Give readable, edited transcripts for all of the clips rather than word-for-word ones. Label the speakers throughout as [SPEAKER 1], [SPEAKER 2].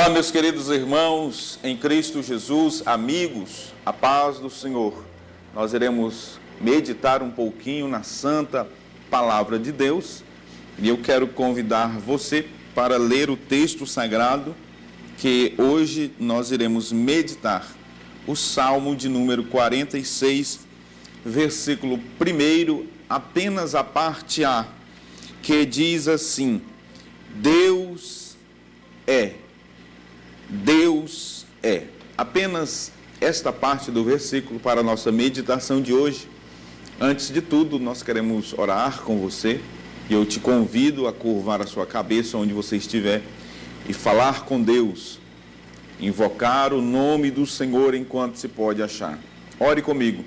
[SPEAKER 1] Olá, meus queridos irmãos em Cristo Jesus, amigos, a paz do Senhor. Nós iremos meditar um pouquinho na santa palavra de Deus e eu quero convidar você para ler o texto sagrado que hoje nós iremos meditar. O Salmo de número 46, versículo 1, apenas a parte A, que diz assim: Deus é. Deus é. Apenas esta parte do versículo para a nossa meditação de hoje. Antes de tudo, nós queremos orar com você e eu te convido a curvar a sua cabeça onde você estiver e falar com Deus, invocar o nome do Senhor enquanto se pode achar. Ore comigo.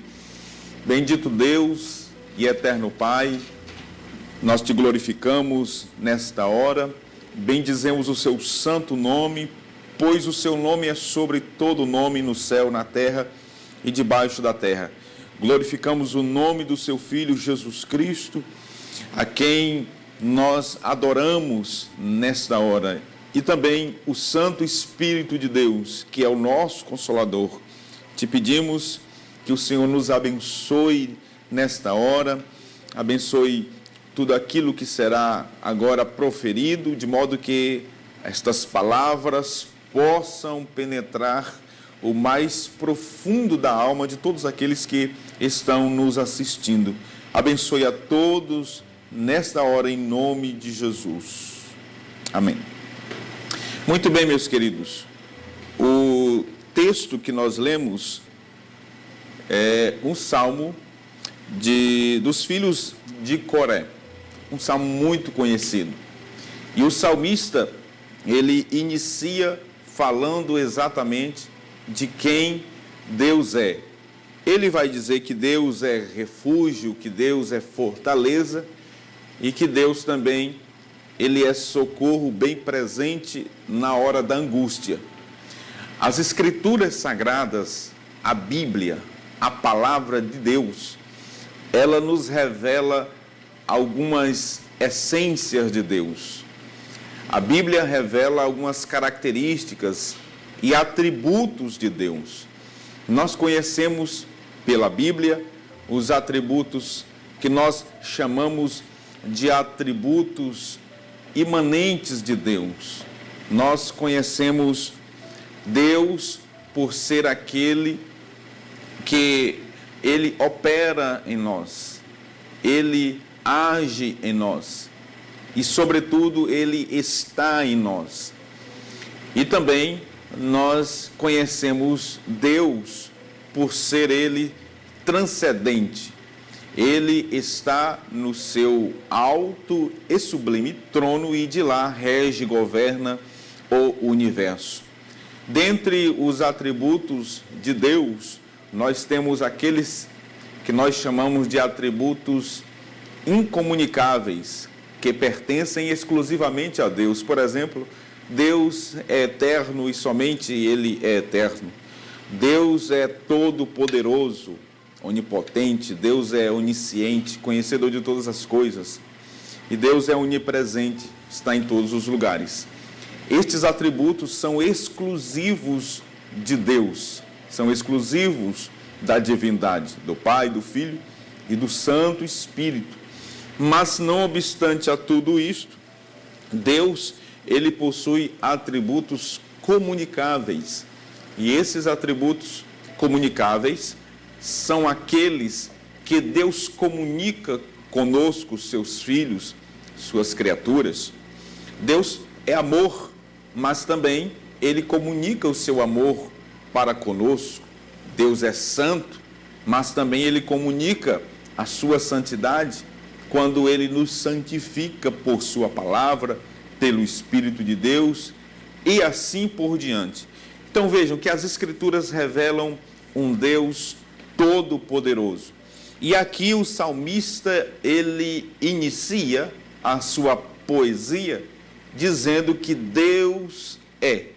[SPEAKER 1] Bendito Deus e eterno Pai, nós te glorificamos nesta hora, bendizemos o seu santo nome, pois o seu nome é sobre todo nome no céu, na terra e debaixo da terra. Glorificamos o nome do seu Filho Jesus Cristo, a quem nós adoramos nesta hora, e também o Santo Espírito de Deus, que é o nosso Consolador. Te pedimos que o Senhor nos abençoe nesta hora, abençoe tudo aquilo que será agora proferido, de modo que estas palavras possam penetrar o mais profundo da alma de todos aqueles que estão nos assistindo. Abençoe a todos nesta hora, em nome de Jesus. Amém. Muito bem, meus queridos. O texto que nós lemos é um salmo dos filhos de Coré. Um salmo muito conhecido. E o salmista, ele inicia falando exatamente de quem Deus é. Ele vai dizer que Deus é refúgio, que Deus é fortaleza e que Deus também, ele é socorro bem presente na hora da angústia. As Escrituras Sagradas, a Bíblia, a Palavra de Deus, ela nos revela algumas essências de Deus. A Bíblia revela algumas características e atributos de Deus. Nós conhecemos pela Bíblia os atributos que nós chamamos de atributos imanentes de Deus. Nós conhecemos Deus por ser aquele que ele opera em nós, ele age em nós. E, sobretudo, ele está em nós. E também nós conhecemos Deus por ser ele transcendente. Ele está no seu alto e sublime trono e de lá rege e governa o universo. Dentre os atributos de Deus, nós temos aqueles que nós chamamos de atributos incomunicáveis, que pertencem exclusivamente a Deus. Por exemplo, Deus é eterno e somente Ele é eterno. Deus é todo-poderoso, onipotente. Deus é onisciente, conhecedor de todas as coisas. E Deus é onipresente, está em todos os lugares. Estes atributos são exclusivos de Deus, são exclusivos da divindade, do Pai, do Filho e do Santo Espírito. Mas, não obstante a tudo isto, Deus, ele possui atributos comunicáveis. E esses atributos comunicáveis são aqueles que Deus comunica conosco, seus filhos, suas criaturas. Deus é amor, mas também ele comunica o seu amor para conosco. Deus é santo, mas também ele comunica a sua santidade quando ele nos santifica por sua palavra, pelo Espírito de Deus e assim por diante. Então vejam que as Escrituras revelam um Deus todo-poderoso. E aqui o salmista, ele inicia a sua poesia dizendo que Deus é.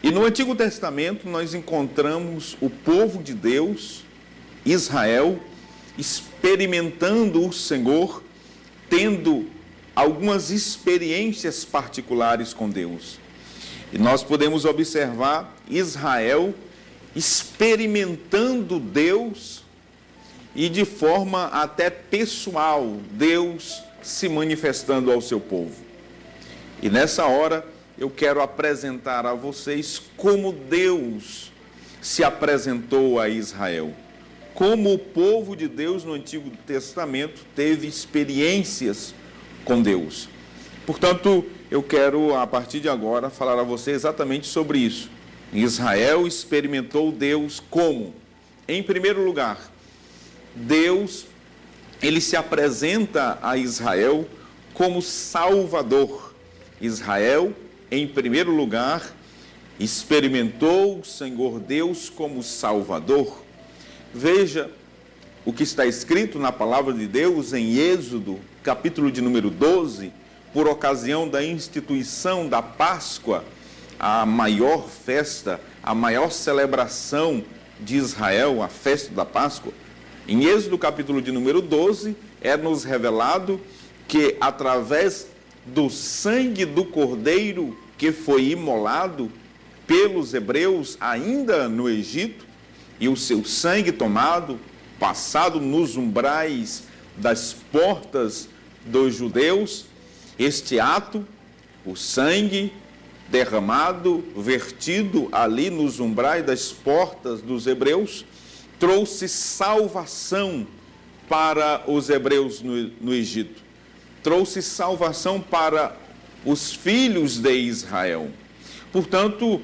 [SPEAKER 1] E no Antigo Testamento nós encontramos o povo de Deus, Israel, experimentando o Senhor, tendo algumas experiências particulares com Deus. E nós podemos observar Israel experimentando Deus e de forma até pessoal, Deus se manifestando ao seu povo. E nessa hora eu quero apresentar a vocês como Deus se apresentou a Israel. Como o povo de Deus no Antigo Testamento teve experiências com Deus. Portanto, eu quero, a partir de agora, falar a você exatamente sobre isso. Israel experimentou Deus como? Em primeiro lugar, Deus, ele se apresenta a Israel como Salvador. Israel, em primeiro lugar, experimentou o Senhor Deus como Salvador. Veja o que está escrito na palavra de Deus em Êxodo, capítulo de número 12, por ocasião da instituição da Páscoa, a maior festa, a maior celebração de Israel, a festa da Páscoa. Em Êxodo, capítulo de número 12, é nos revelado que através do sangue do cordeiro que foi imolado pelos hebreus ainda no Egito, e o seu sangue tomado, passado nos umbrais das portas dos judeus, este ato, o sangue derramado, vertido ali nos umbrais das portas dos hebreus, trouxe salvação para os hebreus no Egito. Trouxe salvação para os filhos de Israel. Portanto,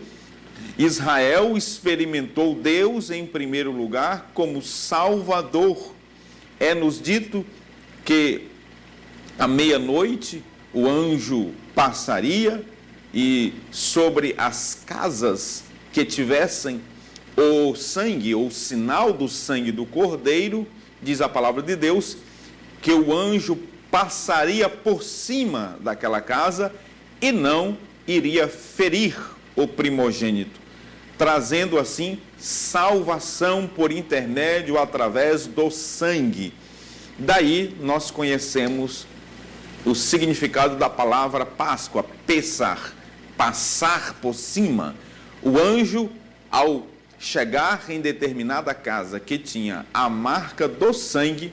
[SPEAKER 1] Israel experimentou Deus em primeiro lugar como Salvador. É-nos dito que à meia-noite o anjo passaria e sobre as casas que tivessem o sangue, ou sinal do sangue do cordeiro, diz a palavra de Deus, que o anjo passaria por cima daquela casa e não iria ferir o primogênito, trazendo assim salvação por intermédio através do sangue. Daí nós conhecemos o significado da palavra Páscoa, Pessar, passar por cima. O anjo, ao chegar em determinada casa que tinha a marca do sangue,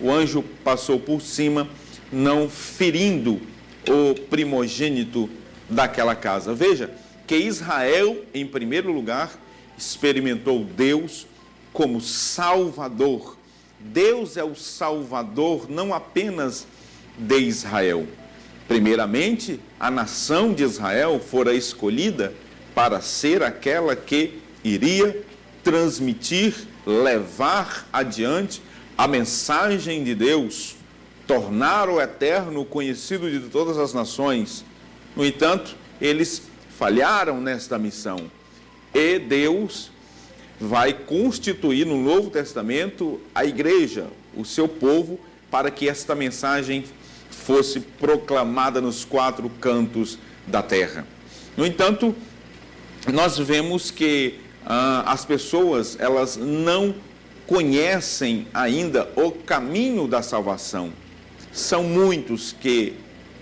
[SPEAKER 1] o anjo passou por cima, não ferindo o primogênito daquela casa. Veja que Israel, em primeiro lugar, experimentou Deus como Salvador. Deus é o Salvador não apenas de Israel. Primeiramente, a nação de Israel fora escolhida para ser aquela que iria transmitir, levar adiante a mensagem de Deus, tornar o eterno conhecido de todas as nações. No entanto, eles falharam nesta missão. E Deus vai constituir no Novo Testamento a igreja, o seu povo, para que esta mensagem fosse proclamada nos quatro cantos da terra. No entanto, nós vemos que as pessoas, elas não conhecem ainda o caminho da salvação. São muitos que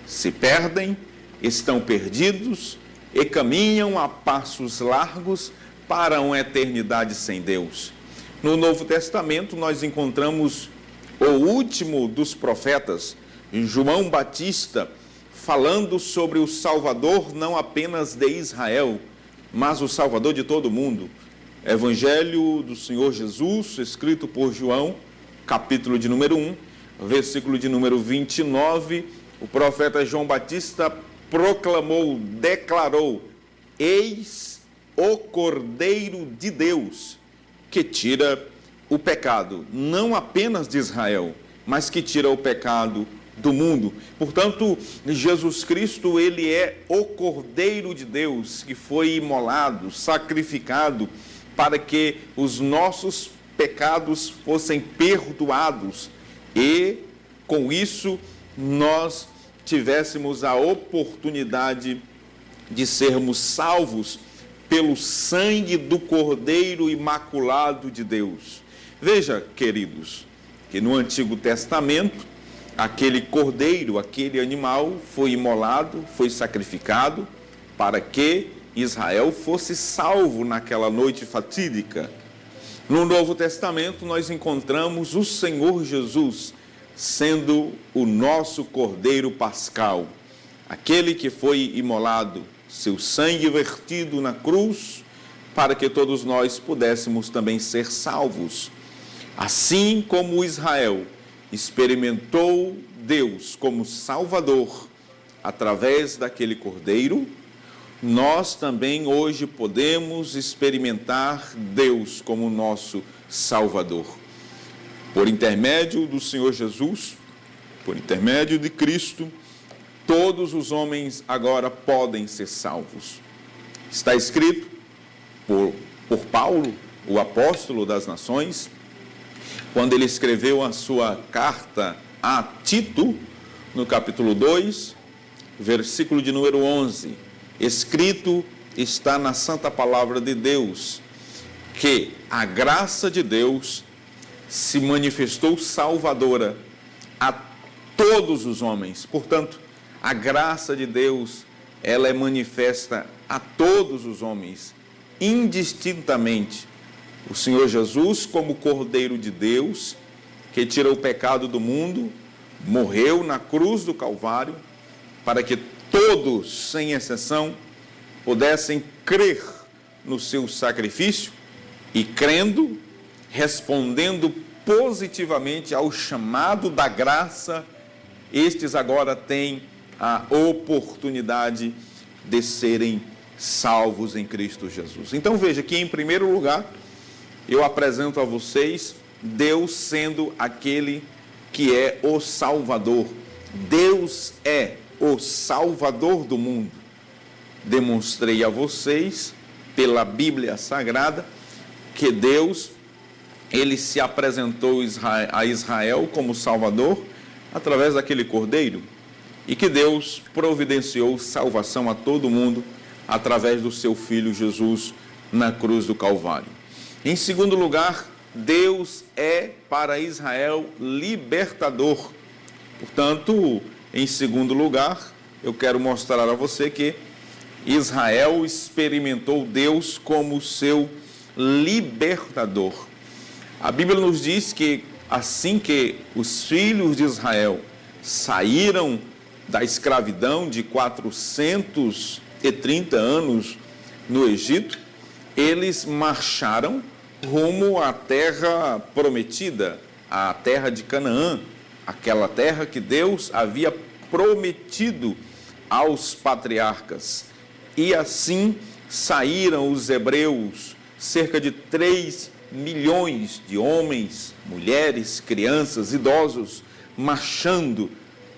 [SPEAKER 1] se perdem, estão perdidos e caminham a passos largos para uma eternidade sem Deus. No Novo Testamento nós encontramos o último dos profetas, João Batista, falando sobre o Salvador não apenas de Israel, mas o Salvador de todo mundo. Evangelho do Senhor Jesus, escrito por João, capítulo de número 1, versículo de número 29, o profeta João Batista proclamou, declarou: eis o Cordeiro de Deus, que tira o pecado, não apenas de Israel, mas que tira o pecado do mundo. Portanto, Jesus Cristo, ele é o Cordeiro de Deus, que foi imolado, sacrificado, para que os nossos pecados fossem perdoados e, com isso, nós tivéssemos a oportunidade de sermos salvos pelo sangue do Cordeiro imaculado de Deus. Veja, queridos, que no Antigo Testamento, aquele cordeiro, aquele animal foi imolado, foi sacrificado para que Israel fosse salvo naquela noite fatídica. No Novo Testamento nós encontramos o Senhor Jesus sendo o nosso Cordeiro Pascal, aquele que foi imolado, seu sangue vertido na cruz, para que todos nós pudéssemos também ser salvos. Assim como Israel experimentou Deus como Salvador através daquele Cordeiro, nós também hoje podemos experimentar Deus como nosso Salvador. Por intermédio do Senhor Jesus, por intermédio de Cristo, todos os homens agora podem ser salvos. Está escrito por Paulo, o apóstolo das nações, quando ele escreveu a sua carta a Tito, no capítulo 2, versículo de número 11, escrito está na Santa Palavra de Deus, que a graça de Deus se manifestou salvadora a todos os homens. Portanto, a graça de Deus, ela é manifesta a todos os homens, indistintamente. O Senhor Jesus, como Cordeiro de Deus, que tirou o pecado do mundo, morreu na cruz do Calvário, para que todos, sem exceção, pudessem crer no seu sacrifício e, crendo, respondendo positivamente ao chamado da graça, estes agora têm a oportunidade de serem salvos em Cristo Jesus. Então veja que, em primeiro lugar, eu apresento a vocês Deus sendo aquele que é o Salvador. Deus é o Salvador do mundo. Demonstrei a vocês, pela Bíblia Sagrada, que Deus, ele se apresentou a Israel como Salvador através daquele Cordeiro, e que Deus providenciou salvação a todo mundo através do seu Filho Jesus na cruz do Calvário. Em segundo lugar, Deus é para Israel libertador. Portanto, em segundo lugar, eu quero mostrar a você que Israel experimentou Deus como seu libertador. A Bíblia nos diz que assim que os filhos de Israel saíram da escravidão de 430 anos no Egito, eles marcharam rumo à terra prometida, à terra de Canaã, aquela terra que Deus havia prometido aos patriarcas. E assim saíram os hebreus, cerca de 3 milhões de homens, mulheres, crianças, idosos, marchando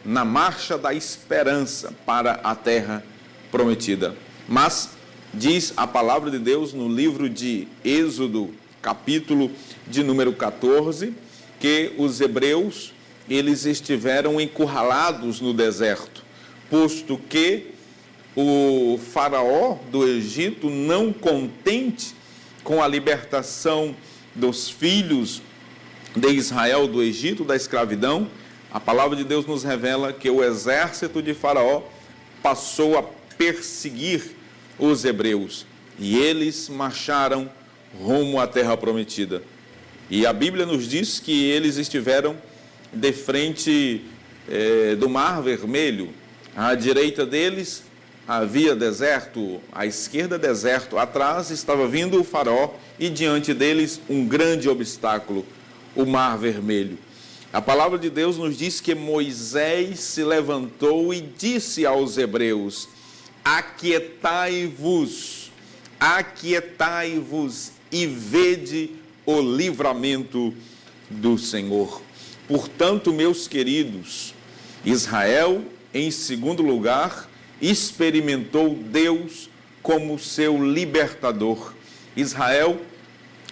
[SPEAKER 1] na marcha da esperança para a terra prometida. Mas diz a palavra de Deus no livro de Êxodo, capítulo de número 14, que os hebreus, eles estiveram encurralados no deserto, posto que o faraó do Egito, não contente com a libertação dos filhos de Israel do Egito, da escravidão, a palavra de Deus nos revela que o exército de Faraó passou a perseguir os hebreus e eles marcharam rumo à terra prometida. E a Bíblia nos diz que eles estiveram de frente do Mar Vermelho. À direita deles havia deserto, à esquerda deserto, atrás estava vindo o Faraó e diante deles um grande obstáculo, o Mar Vermelho. A palavra de Deus nos diz que Moisés se levantou e disse aos hebreus: aquietai-vos e vede o livramento do Senhor. Portanto, meus queridos, Israel, em segundo lugar, experimentou Deus como seu libertador. Israel,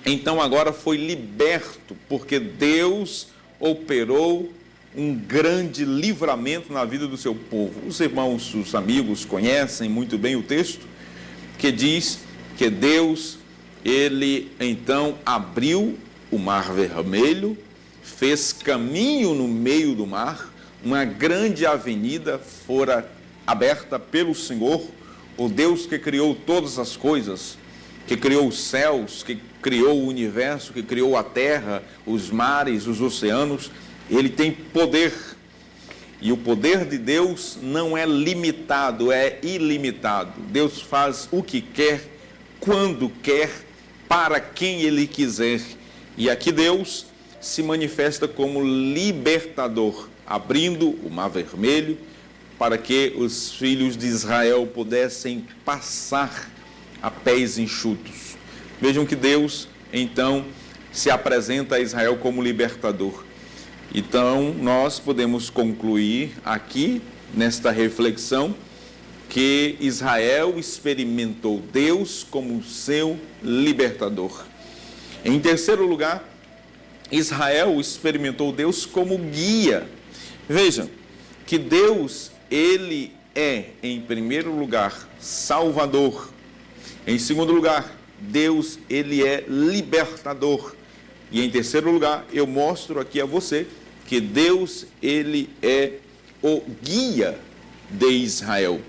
[SPEAKER 1] então, agora foi liberto, porque Deus operou um grande livramento na vida do seu povo. Os irmãos, os amigos conhecem muito bem o texto, que diz que Deus, ele então abriu o Mar Vermelho, fez caminho no meio do mar, uma grande avenida fora aberta pelo Senhor, o Deus que criou todas as coisas, que criou os céus, que criou o universo, que criou a terra, os mares, os oceanos, ele tem poder. E o poder de Deus não é limitado, é ilimitado. Deus faz o que quer, quando quer, para quem ele quiser. E aqui Deus se manifesta como libertador, abrindo o Mar Vermelho para que os filhos de Israel pudessem passar a pés enxutos. Vejam que Deus, então, se apresenta a Israel como libertador. Então, nós podemos concluir aqui, nesta reflexão, que Israel experimentou Deus como seu libertador. Em terceiro lugar, Israel experimentou Deus como guia. Vejam que Deus, ele é, em primeiro lugar, Salvador. Em segundo lugar, Deus, ele é libertador. E em terceiro lugar, eu mostro aqui a você que Deus, ele é o guia de Israel.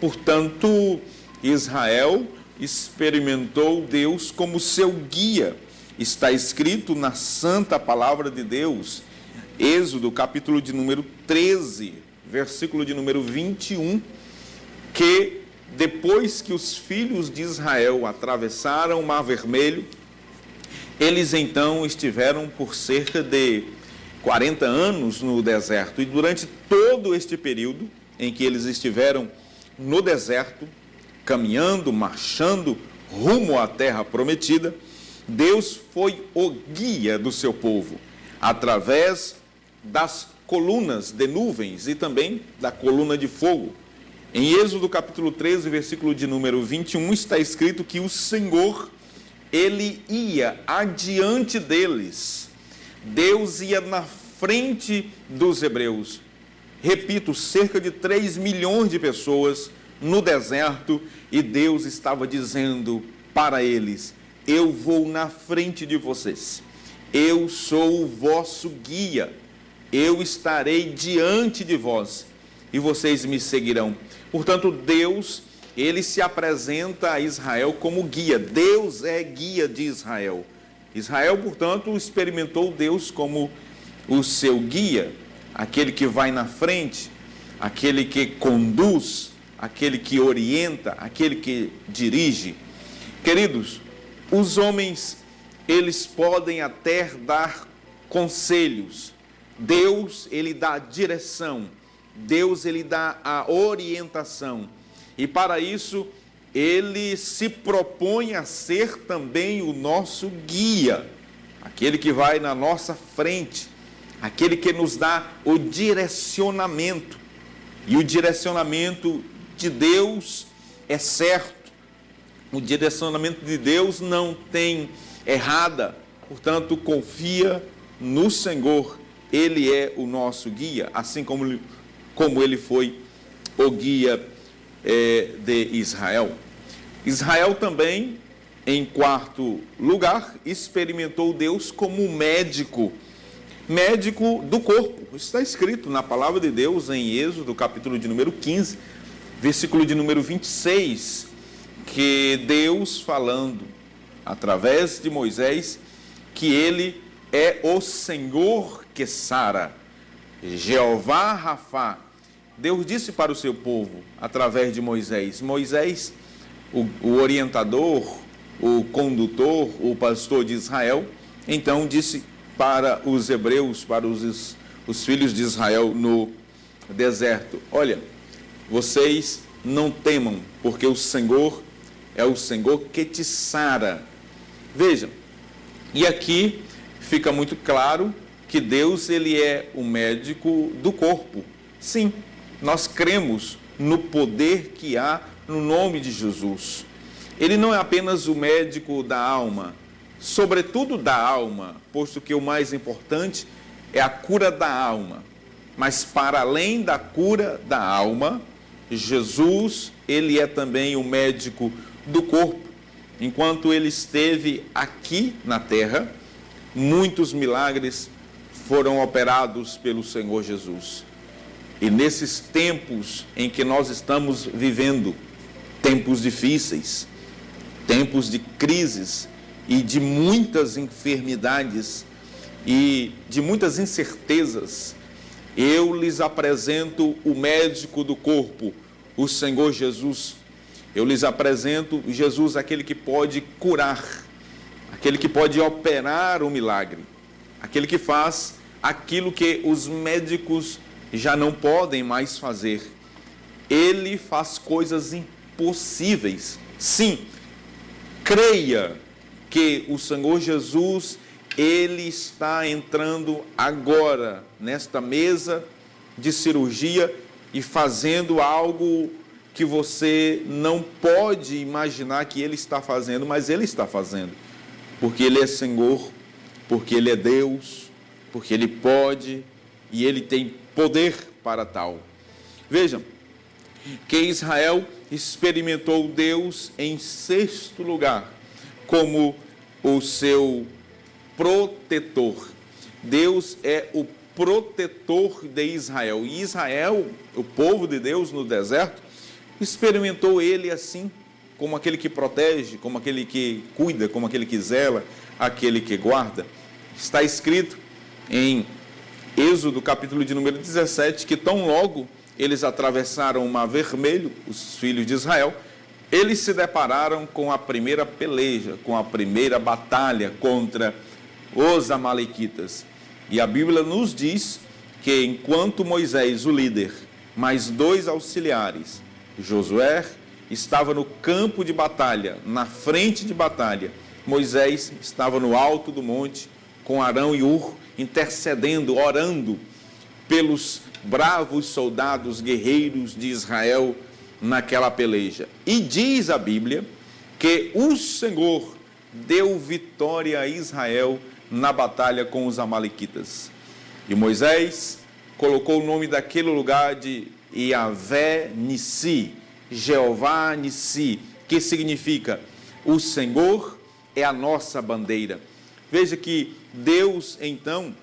[SPEAKER 1] Portanto, Israel experimentou Deus como seu guia. Está escrito na santa palavra de Deus, Êxodo, capítulo de número 13, versículo de número 21, que depois que os filhos de Israel atravessaram o Mar Vermelho, eles então estiveram por cerca de 40 anos no deserto. E durante todo este período em que eles estiveram no deserto, caminhando, marchando rumo à terra prometida, Deus foi o guia do seu povo, através das colunas de nuvens e também da coluna de fogo. Em Êxodo capítulo 13, versículo de número 21, está escrito que o Senhor, ele ia adiante deles. Deus ia na frente dos hebreus. Repito, cerca de 3 milhões de pessoas no deserto, e Deus estava dizendo para eles: eu vou na frente de vocês, eu sou o vosso guia, eu estarei diante de vós e vocês me seguirão. Portanto, Deus, ele se apresenta a Israel como guia. Deus é guia de Israel. Israel, portanto, experimentou Deus como o seu guia, aquele que vai na frente, aquele que conduz, aquele que orienta, aquele que dirige. Queridos, os homens, eles podem até dar conselhos. Deus, ele dá direção. Deus, ele dá a orientação. E para isso, ele se propõe a ser também o nosso guia, aquele que vai na nossa frente, aquele que nos dá o direcionamento. E o direcionamento de Deus é certo. O direcionamento de Deus não tem errada. Portanto, confia no Senhor. Ele é o nosso guia, assim como ele foi o guia de Israel. Israel também, em quarto lugar, experimentou Deus como médico do corpo. Está escrito na palavra de Deus em Êxodo, capítulo de número 15, versículo de número 26, que Deus, falando através de Moisés, que ele é o Senhor que sara, Jeová Rafá. Deus disse para o seu povo, através de Moisés, o orientador, o condutor, o pastor de Israel, então disse para os hebreus, para os filhos de Israel no deserto: olha, vocês não temam, porque o Senhor é o Senhor que te sara. Vejam, e aqui fica muito claro que Deus, ele é o médico do corpo. Sim, nós cremos no poder que há no nome de Jesus. Ele não é apenas o médico da alma, sobretudo da alma, posto que o mais importante é a cura da alma. Mas para além da cura da alma, Jesus, ele é também o médico do corpo. Enquanto ele esteve aqui na terra, muitos milagres foram operados pelo Senhor Jesus. E nesses tempos em que nós estamos vivendo, tempos difíceis, tempos de crises e de muitas enfermidades e de muitas incertezas, eu lhes apresento o médico do corpo, o Senhor Jesus. Eu lhes apresento Jesus, aquele que pode curar, aquele que pode operar o milagre, aquele que faz aquilo que os médicos já não podem mais fazer. Ele faz coisas impossíveis. Sim, creia que o Senhor Jesus, Ele está entrando agora nesta mesa de cirurgia e fazendo algo que você não pode imaginar que Ele está fazendo, mas Ele está fazendo. Porque Ele é Senhor, porque Ele é Deus, porque Ele pode e Ele tem poder para tal. Vejam, que Israel experimentou Deus em sexto lugar, como o seu protetor. Deus é o protetor de Israel. E Israel, o povo de Deus no deserto, experimentou Ele assim, como aquele que protege, como aquele que cuida, como aquele que zela, aquele que guarda. Está escrito em Êxodo, capítulo de número 17, que tão logo eles atravessaram o Mar Vermelho, os filhos de Israel, eles se depararam com a primeira peleja, com a primeira batalha contra os amalequitas. E a Bíblia nos diz que enquanto Moisés, o líder, mais 2 auxiliares, Josué, estava no campo de batalha, na frente de batalha, Moisés estava no alto do monte, com Arão e Hur, intercedendo, orando pelos bravos soldados guerreiros de Israel naquela peleja. E diz a Bíblia que o Senhor deu vitória a Israel na batalha com os amalequitas. E Moisés colocou o nome daquele lugar de Yahvé Nissi, Jeová Nissi, que significa o Senhor é a nossa bandeira. Veja que Deus, então,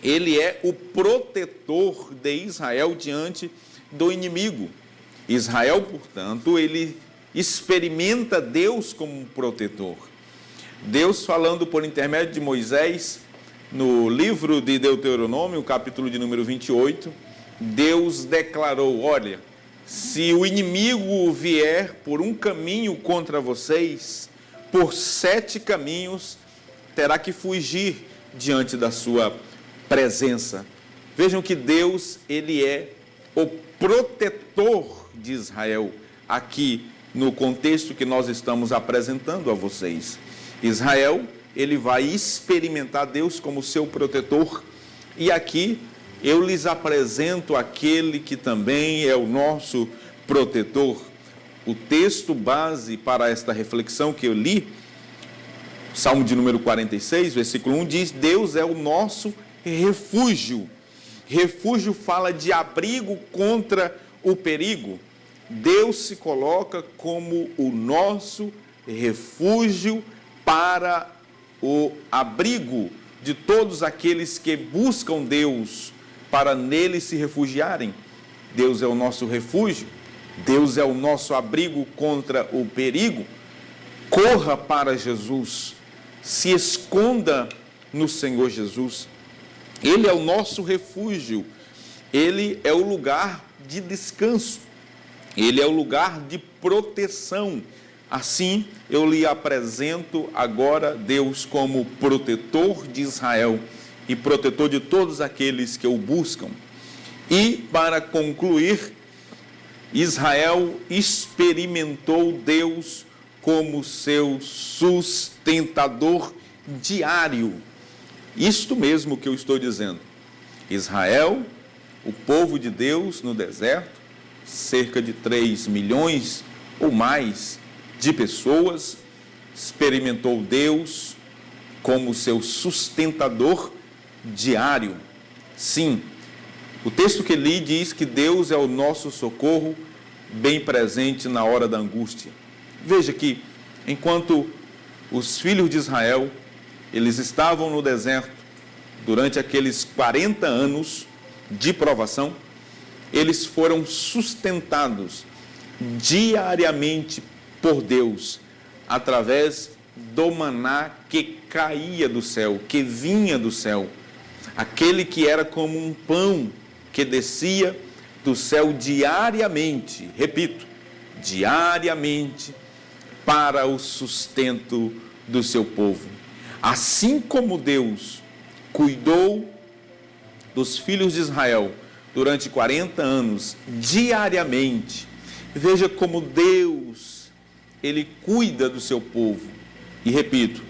[SPEAKER 1] Ele é o protetor de Israel diante do inimigo. Israel, portanto, ele experimenta Deus como um protetor. Deus, falando por intermédio de Moisés, no livro de Deuteronômio, capítulo de número 28, Deus declarou: olha, se o inimigo vier por um caminho contra vocês, por 7 caminhos terá que fugir diante da sua presença. Vejam que Deus, Ele é o protetor de Israel, aqui no contexto que nós estamos apresentando a vocês. Israel, ele vai experimentar Deus como seu protetor, e aqui eu lhes apresento aquele que também é o nosso protetor. O texto base para esta reflexão que eu li, Salmo de número 46, versículo 1, diz: Deus é o nosso refúgio. Refúgio fala de abrigo contra o perigo. Deus se coloca como o nosso refúgio para o abrigo de todos aqueles que buscam Deus, para nele se refugiarem. Deus é o nosso refúgio, Deus é o nosso abrigo contra o perigo. Corra para Jesus, se esconda no Senhor Jesus. Ele é o nosso refúgio, Ele é o lugar de descanso, Ele é o lugar de proteção. Assim, eu lhe apresento agora Deus como protetor de Israel e protetor de todos aqueles que o buscam. E, para concluir, Israel experimentou Deus como seu sustentador diário. Isto mesmo que eu estou dizendo. Israel, o povo de Deus no deserto, cerca de 3 milhões ou mais de pessoas, experimentou Deus como seu sustentador diário. Sim, o texto que li diz que Deus é o nosso socorro bem presente na hora da angústia. Veja que, enquanto os filhos de Israel, eles estavam no deserto durante aqueles 40 anos de provação, eles foram sustentados diariamente por Deus, através do maná que caía do céu, que vinha do céu. Aquele que era como um pão que descia do céu diariamente, repito, diariamente, para o sustento do seu povo. Assim como Deus cuidou dos filhos de Israel durante 40 anos, diariamente, veja como Deus, Ele cuida do seu povo. E repito,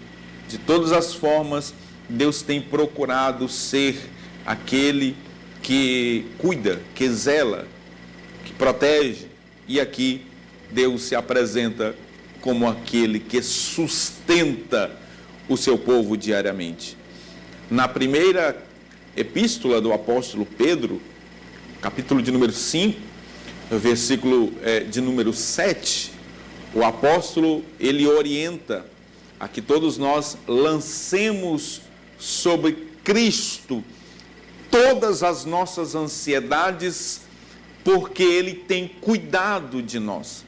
[SPEAKER 1] de todas as formas, Deus tem procurado ser aquele que cuida, que zela, que protege. E aqui Deus se apresenta como aquele que sustenta o seu povo diariamente. Na primeira epístola do apóstolo Pedro, capítulo de número 5, versículo de número 7, o apóstolo, ele orienta a que todos nós lancemos sobre Cristo todas as nossas ansiedades, porque Ele tem cuidado de nós.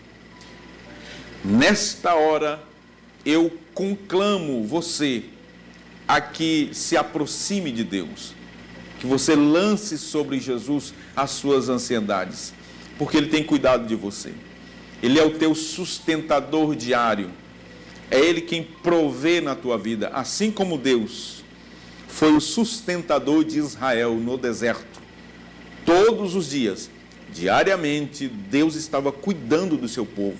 [SPEAKER 1] Nesta hora, eu conclamo você a que se aproxime de Deus, que você lance sobre Jesus as suas ansiedades, porque Ele tem cuidado de você. Ele é o teu sustentador diário, é Ele quem provê na tua vida, assim como Deus foi o sustentador de Israel no deserto. Todos os dias, diariamente, Deus estava cuidando do seu povo.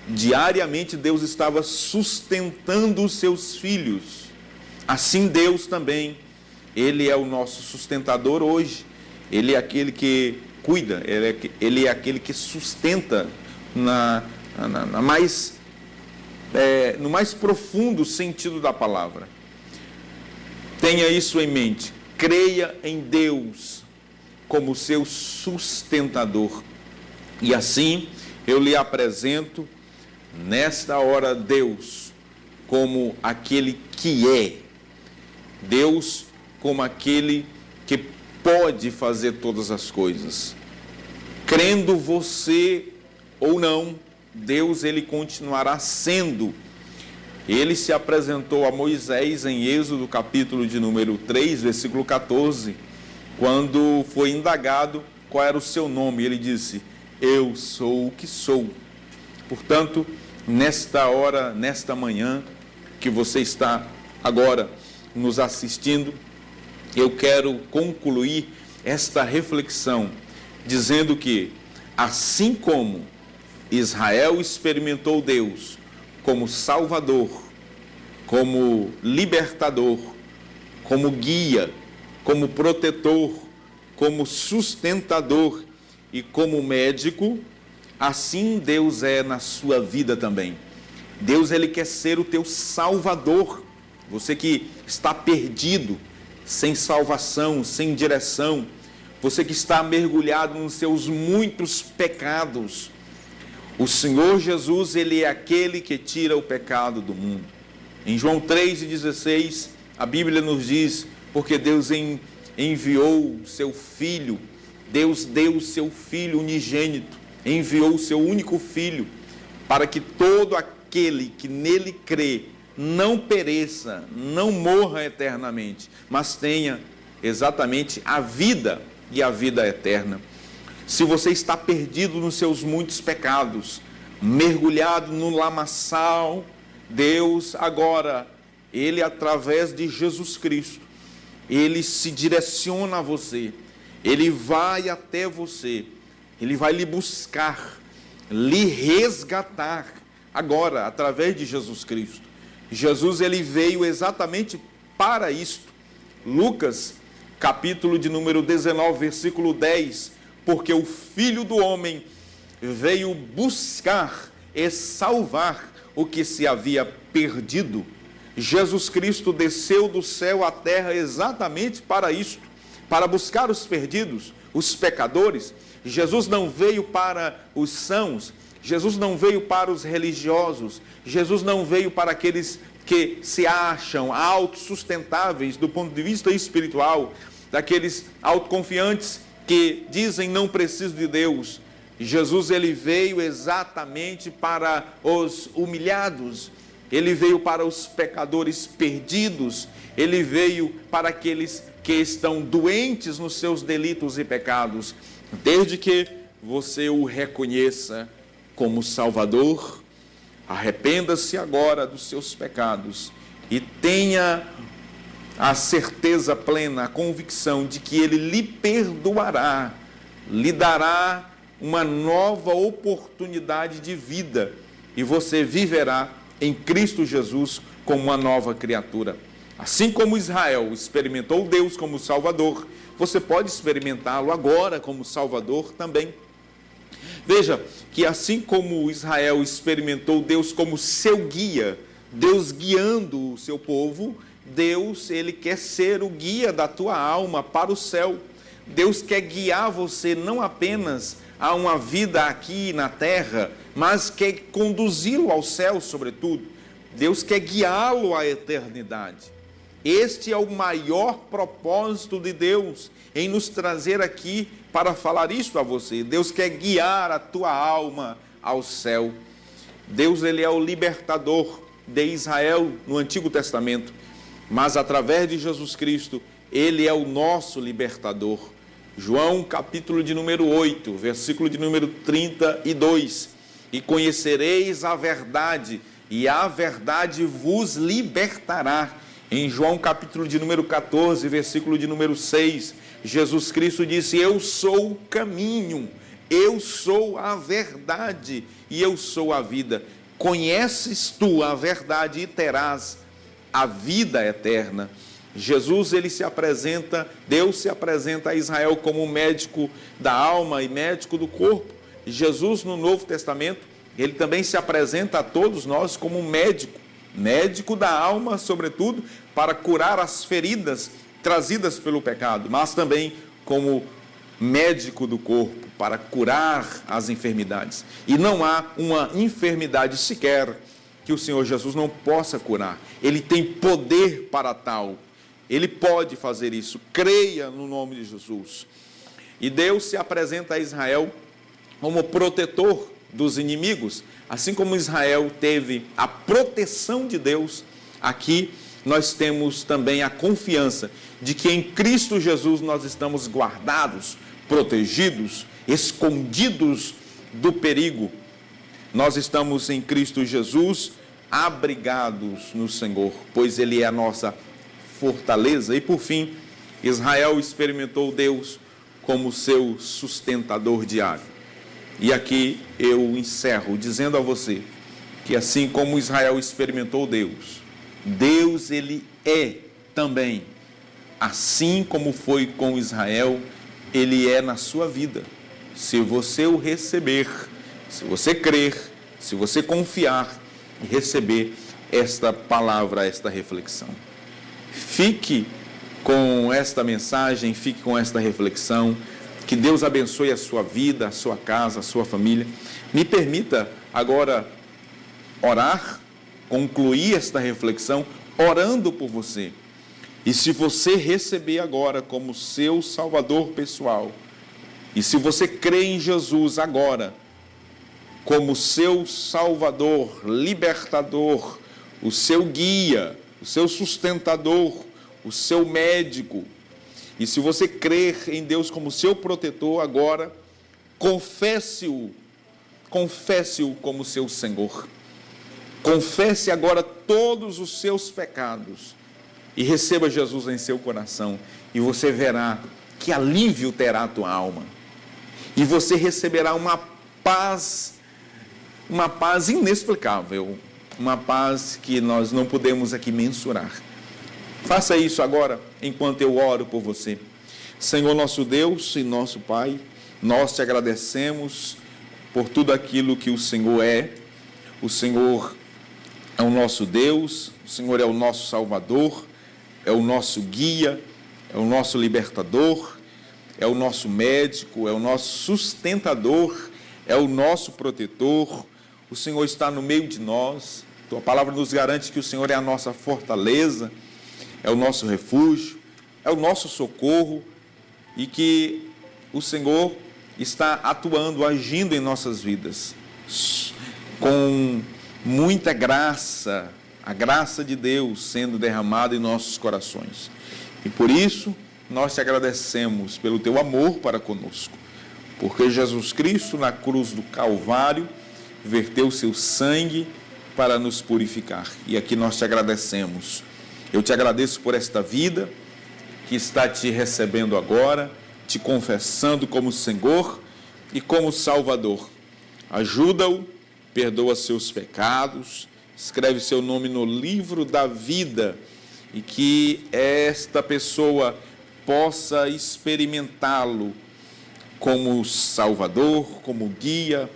[SPEAKER 1] Diariamente, Deus estava sustentando os seus filhos. Assim, Deus também, Ele é o nosso sustentador hoje. Ele é aquele que cuida, Ele é aquele que sustenta no mais profundo sentido da palavra. Tenha isso em mente. Creia em Deus como seu sustentador. E assim, eu lhe apresento, nesta hora, Deus como aquele que é. Deus como aquele que pode fazer todas as coisas. Crendo você ou não, Deus, Ele continuará sendo. Ele se apresentou a Moisés em Êxodo, capítulo de número 3, versículo 14, quando foi indagado qual era o seu nome. Ele disse: eu sou o que sou. Portanto, nesta hora, nesta manhã, que você está agora nos assistindo, eu quero concluir esta reflexão dizendo que, assim como Israel experimentou Deus como Salvador, como libertador, como guia, como protetor, como sustentador e como médico, assim Deus é na sua vida também. Deus, Ele quer ser o teu Salvador. Você que está perdido, sem salvação, sem direção, você que está mergulhado nos seus muitos pecados, o Senhor Jesus, Ele é aquele que tira o pecado do mundo. Em João 3,16, a Bíblia nos diz, porque Deus enviou o seu Filho, Deus deu o seu Filho unigênito, enviou o seu único Filho, para que todo aquele que nele crê, não pereça, não morra eternamente, mas tenha exatamente a vida e a vida eterna. Se você está perdido nos seus muitos pecados, mergulhado no lamaçal, Deus agora, Ele através de Jesus Cristo, Ele se direciona a você, Ele vai até você, Ele vai lhe buscar, lhe resgatar, agora, através de Jesus Cristo. Jesus, Ele veio exatamente para isto. Lucas, capítulo de número 19, versículo 10, porque o Filho do Homem veio buscar e salvar o que se havia perdido. Jesus Cristo desceu do céu à terra exatamente para isto, para buscar os perdidos, os pecadores. Jesus não veio para os sãos, Jesus não veio para os religiosos, Jesus não veio para aqueles que se acham autossustentáveis do ponto de vista espiritual, daqueles autoconfiantes que dizem não preciso de Deus. Jesus, ele veio exatamente para os humilhados, ele veio para os pecadores perdidos, ele veio para aqueles que estão doentes nos seus delitos e pecados. Desde que você o reconheça como Salvador, arrependa-se agora dos seus pecados e tenha a certeza plena, a convicção de que ele lhe perdoará, lhe dará uma nova oportunidade de vida e você viverá em Cristo Jesus como uma nova criatura. Assim como Israel experimentou Deus como Salvador, você pode experimentá-lo agora como Salvador também. Veja que assim como Israel experimentou Deus como seu guia, Deus guiando o seu povo, Deus, ele quer ser o guia da tua alma para o céu. Deus quer guiar você não apenas a uma vida aqui na terra, mas quer conduzi-lo ao céu, sobretudo. Deus quer guiá-lo à eternidade. Este é o maior propósito de Deus em nos trazer aqui para falar isso a você. Deus quer guiar a tua alma ao céu. Deus, ele é o libertador de Israel no Antigo Testamento, mas através de Jesus Cristo, ele é o nosso libertador. João, capítulo de número 8, versículo de número 32. E conhecereis a verdade, e a verdade vos libertará. Em João, capítulo de número 14, versículo de número 6, Jesus Cristo disse: eu sou o caminho, eu sou a verdade e eu sou a vida. Conheces tu a verdade e terás a vida eterna. Jesus, ele se apresenta, Deus se apresenta a Israel como médico da alma e médico do corpo. Jesus, no Novo Testamento, ele também se apresenta a todos nós como médico da alma, sobretudo, para curar as feridas trazidas pelo pecado, mas também como médico do corpo, para curar as enfermidades. E não há uma enfermidade sequer que o Senhor Jesus não possa curar. Ele tem poder para tal. Ele pode fazer isso. Creia no nome de Jesus. E Deus se apresenta a Israel como protetor dos inimigos. Assim como Israel teve a proteção de Deus, aqui nós temos também a confiança de que em Cristo Jesus nós estamos guardados, protegidos, escondidos do perigo. Nós estamos em Cristo Jesus, abrigados no Senhor, pois Ele é a nossa fortaleza. E por fim, Israel experimentou Deus como seu sustentador diário. E aqui eu encerro dizendo a você que assim como Israel experimentou Deus, Deus, ele é também, assim como foi com Israel, ele é na sua vida. Se você o receber, se você crer, se você confiar e receber esta palavra, esta reflexão. Fique com esta mensagem, fique com esta reflexão. Que Deus abençoe a sua vida, a sua casa, a sua família. Me permita agora orar, concluir esta reflexão, orando por você. E se você receber agora como seu Salvador pessoal, e se você crê em Jesus agora, como seu Salvador, libertador, o seu guia, o seu sustentador, o seu médico, e se você crer em Deus como seu protetor agora, confesse-o como seu Senhor. Confesse agora todos os seus pecados e receba Jesus em seu coração, e você verá que alívio terá a tua alma. E você receberá uma paz inexplicável, uma paz que nós não podemos aqui mensurar. Faça isso agora, enquanto eu oro por você. Senhor nosso Deus e nosso Pai, nós te agradecemos por tudo aquilo que o Senhor é. O Senhor é o nosso Deus, o Senhor é o nosso Salvador, é o nosso guia, é o nosso libertador, é o nosso médico, é o nosso sustentador, é o nosso protetor. O Senhor está no meio de nós. Tua palavra nos garante que o Senhor é a nossa fortaleza, é o nosso refúgio, é o nosso socorro, e que o Senhor está atuando, agindo em nossas vidas, com muita graça, a graça de Deus sendo derramada em nossos corações. E por isso, nós te agradecemos pelo teu amor para conosco, porque Jesus Cristo, na cruz do Calvário, verteu o seu sangue para nos purificar. E aqui nós te agradecemos. Eu te agradeço por esta vida que está te recebendo agora, te confessando como Senhor e como Salvador. Ajuda-o, perdoa seus pecados, escreve seu nome no livro da vida e que esta pessoa possa experimentá-lo como Salvador, como guia,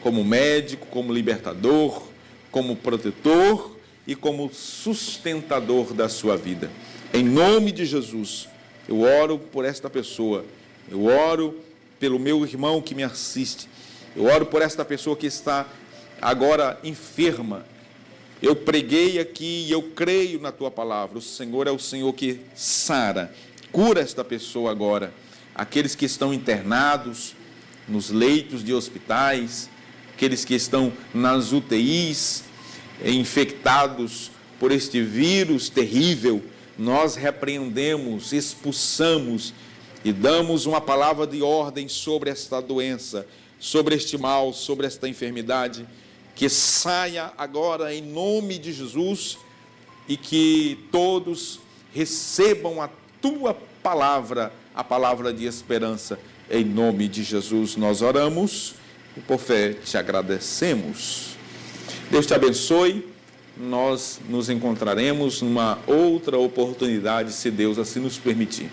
[SPEAKER 1] como médico, como libertador, como protetor e como sustentador da sua vida. Em nome de Jesus, eu oro por esta pessoa, eu oro pelo meu irmão que me assiste, eu oro por esta pessoa que está agora enferma. Eu preguei aqui e eu creio na tua palavra. O Senhor é o Senhor que sara, cura esta pessoa agora. Aqueles que estão internados nos leitos de hospitais, aqueles que estão nas UTIs, infectados por este vírus terrível, nós repreendemos, expulsamos e damos uma palavra de ordem sobre esta doença, sobre este mal, sobre esta enfermidade, que saia agora em nome de Jesus e que todos recebam a tua palavra, a palavra de esperança. Em nome de Jesus nós oramos e por fé te agradecemos. Deus te abençoe. Nós nos encontraremos numa outra oportunidade, se Deus assim nos permitir.